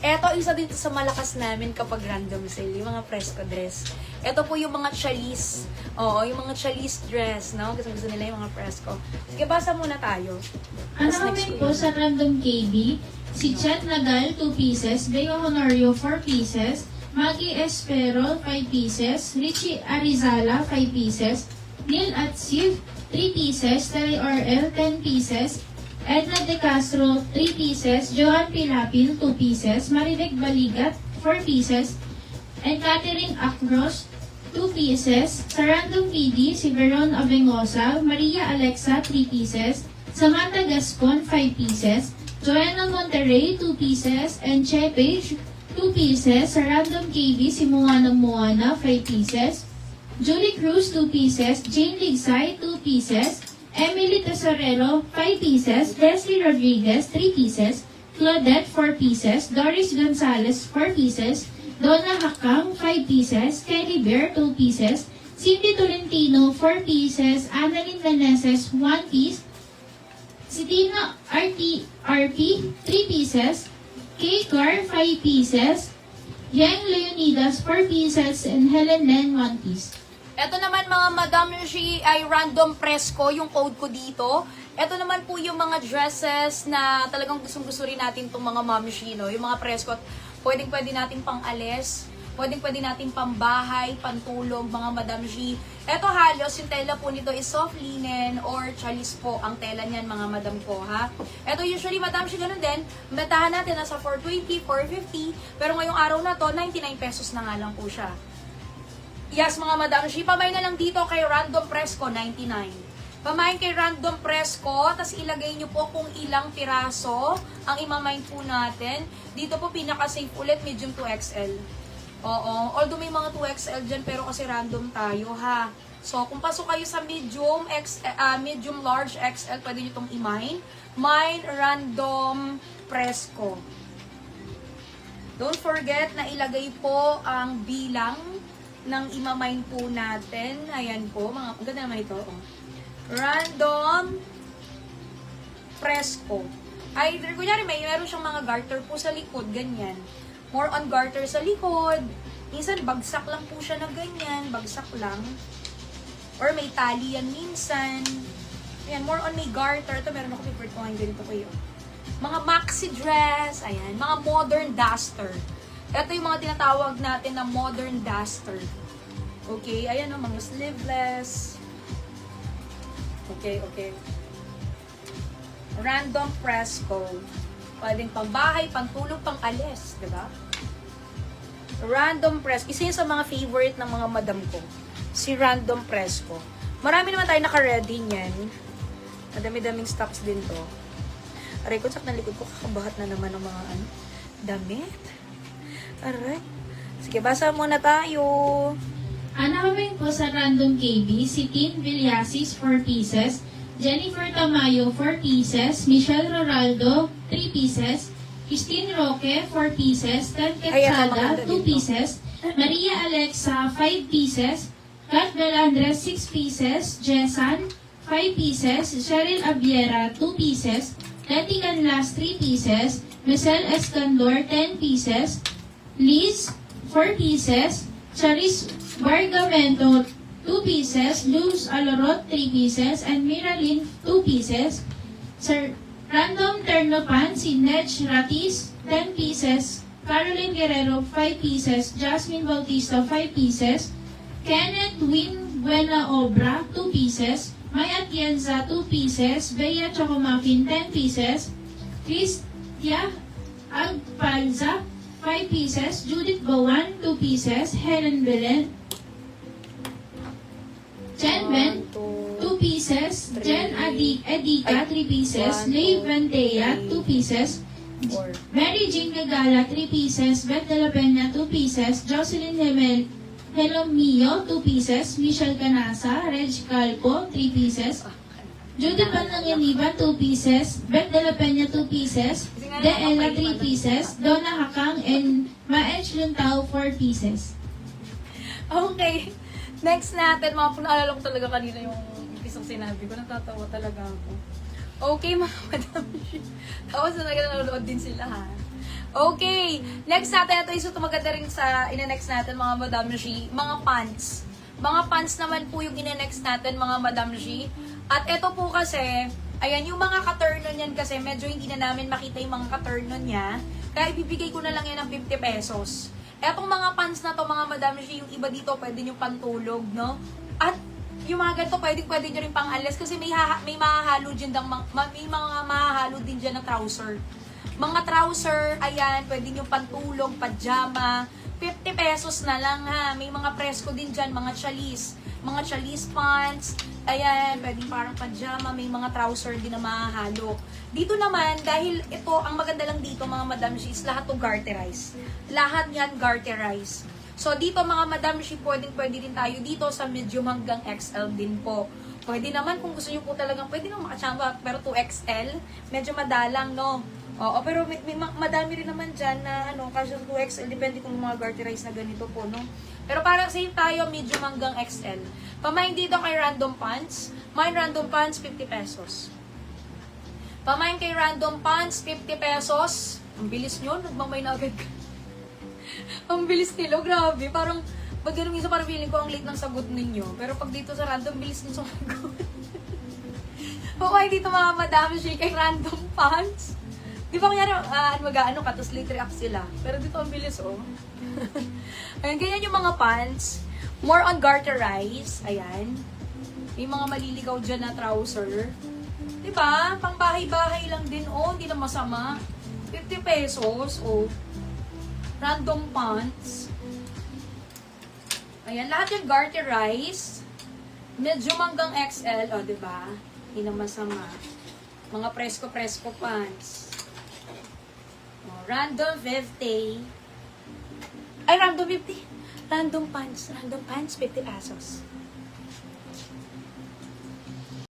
Eto, isa din sa malakas namin kapag random sale, yung mga fresco dress. Eto po yung mga chalis. Oo, yung mga chalis dress, no? Gusto nila yung mga fresco. Sige, basa muna tayo. Ang Tapos next namin po sa Random KB, si Chat Nagal 2 pieces, Bea Honorio 4 pieces, Maggie Espero 5 pieces, Richie Arizala 5 pieces, Neil Atsiv 3 pieces, Terry RL 10 pieces, Edna De Castro 3 pieces, Joan Pilapil 2 pieces, Marilec Baligat 4 pieces, and Catherine Acros 2 pieces, sa Random PD si Veron Abengosa, Maria Alexa 3 pieces, Samantha Gascon 5 pieces, Joanna Monterrey 2 pieces, and Che Page 2 pieces, sa Random KB si Moana Moana 5 pieces, Julie Cruz 2 pieces, Jane Ligsay 2 pieces, Emily Tesorero 5 pieces, Leslie Rodriguez 3 pieces, Claudette 4 pieces, Doris Gonzalez 4 pieces, Donna Hakang 5 pieces, Kelly Bear 2 pieces, Cindy Tolentino 4 pieces, Annalyn Meneses 1 piece, Sitina RP 3 pieces, Kay Car 5 pieces, Yang Leonidas 4 pieces, and Helen Len 1 piece. Ito naman mga Madam G ay random fresco, yung code ko dito. Ito naman po yung mga dresses na talagang gustong-gusto rin natin itong mga Ma'am G, no? Yung mga fresco, pwedeng-pwede natin pang-alis, pwedeng-pwede natin pang-bahay, pantulog, mga Madam G. Ito halos, yung tela po nito is soft linen or chalis po ang tela niyan, mga Madam ko, ha? Ito usually, Madam G, ganun din. Metahan natin nasa 420, 450, pero ngayong araw na to, 99 pesos na nga lang po siya. Yes, mga Madam G, pamay na lang dito kay Random Fresco, 99. Pamain kay Random Fresco, tas ilagay nyo po kung ilang piraso ang imamain po natin. Dito po pinaka-safe ulit, medium 2XL. Oo, although may mga 2XL dyan, pero kasi random tayo, ha. So, kung pasok kayo sa medium large XL, pwede nyo itong i-mine. Mine Random Fresco. Don't forget na ilagay po ang bilang ng imamine po natin. Ayan po, mga, ganda naman ito. Oh. Random Fresco. Either, kunyari, meron siyang mga garter po sa likod, ganyan. More on garter sa likod. Minsan, bagsak lang po siya na ganyan. Bagsak lang. Or may tali yan minsan. Ayan, more on may garter. Ito, meron ako favorite ko ngayon, ganito ko yun. Mga maxi dress, ayan, mga modern duster. Ito yung mga tinatawag natin na modern duster. Okay, ayan o, mga sleeveless. Okay. Random Fresco. Pwedeng pang-bahay, pang-tulog, pang-alis, diba? Random Fresco. Isa yun sa mga favorite ng mga madam ko. Si Random Fresco. Marami naman tayo naka-ready niyan. Madami-daming stocks din to. Aray ko, sak na likod ko, kakabahat na naman ng mga damit. Aray. Sige, basa muna tayo. Nakaming po sa Random KB, si Tin Villasis 4 pieces, Jennifer Tamayo 4 pieces, Michelle Roraldo 3 pieces, Christine Roque 4 pieces, Ted Quetzada 2 pieces, Maria Alexa 5 pieces, Kat Belandres 6 pieces, Jessan 5 pieces, Cheryl Abiera 2 pieces, Letty Canlas 3 pieces, Michelle Escandor 10 pieces, Liz 4 pieces, Charis Bargamento 2 pieces, Luz Alorot 3 pieces, and Miralyn 2 pieces. Sir Random Ternopan, si Nedge Ratis 10 pieces, Caroline Guerrero 5 pieces, Jasmine Bautista 5 pieces, Kenneth Win Buena Obra 2 pieces, Maya Atienza 2 pieces, Bea Chocomuffin 10 pieces, Cristia Agpalza 5 pieces, Judith Bowan 2 pieces, Helen Belen, Jen Ben 2 pieces, Jen Edica 3 pieces, Leigh Ventea 2 pieces, Mary Jean Gagala 3 pieces, Beth De La Peña 2 pieces, Jocelyn Helomio 2 pieces, Michelle Canasa, Reg Calco 3 pieces, Judith Panlanganiba 2 pieces, Beth De La Peña 2 pieces, De Ella 3 pieces, Donna Hakang, and Maech Luntao 4 pieces. Okay. Next natin, mga naalala ko talaga kanina yung pisong sinabi ko. Natatawa talaga ako. Okay, mga Madam G. Tapos na nanonood din sila, ha? Okay, next natin, ito is maganda rin sa ina-next natin mga Madam G, mga pants. Mga pants naman po yung ina-next natin mga Madam G. At ito po kasi, ayan, yung mga ka-turn-on yan kasi medyo hindi na namin makita yung mga ka-turn-on niya. Kaya ibibigay ko na lang yan ng 50 pesos. Etong mga pants na to mga Madam G, yung iba dito pwede nyo pantulog, no? At yung mga ganito pwede nyo rin pang-alis kasi may mahahalo din may mga mahahalo din dyan ng trouser. Mga trouser, ayan, pwede nyo pantulog, pajama, 50 pesos na lang ha. May mga presko din dyan, mga chalis pants, ayan, pwede parang pajama, may mga trouser din na mahahalo. Dito naman, dahil ito, ang maganda lang dito mga Madam G, is lahat to garterize. Lahat yan garterize. So dito mga Madam G, pwede din tayo dito sa medium hanggang XL din po. Pwede naman kung gusto nyo po talagang, pwede naman makachamba, pero 2XL, medyo madalang, no? Oo, pero may madami rin naman dyan na, kasi 2XL, depende kung mga garterize na ganito po, no? Pero parang same tayo, medium hanggang XL. Pamain dito kay Random Pants, mine Random Pants, 50 pesos. Pamain kay Random Pants, 50 pesos. Ang bilis nyo, nagmamay na agad ka. Ang bilis nilo, grabe. Parang, pag ganun minsan parang feeling ko ang late ng sagot ninyo. Pero pag dito sa random, bilis ng sagot. Okay, dito mga Madam G, kay Random Pants. Di ba kanyari, mag-ano ka, tapos late react sila. Pero dito ang bilis, oh. Ayan, ganyan yung mga pants. More on garterize. Ayan. May mga maliligaw dyan na trouser. Di ba? Pang bahay-bahay lang din, oh. Hindi na masama. 50 pesos, oh. Random pants. Ayan, lahat yung garterize. Medyo hanggang XL, oh, di ba? Hindi na masama. Mga presko-presko pants. Oh, random 50. Ay, random 50. Random pants, 50 pesos.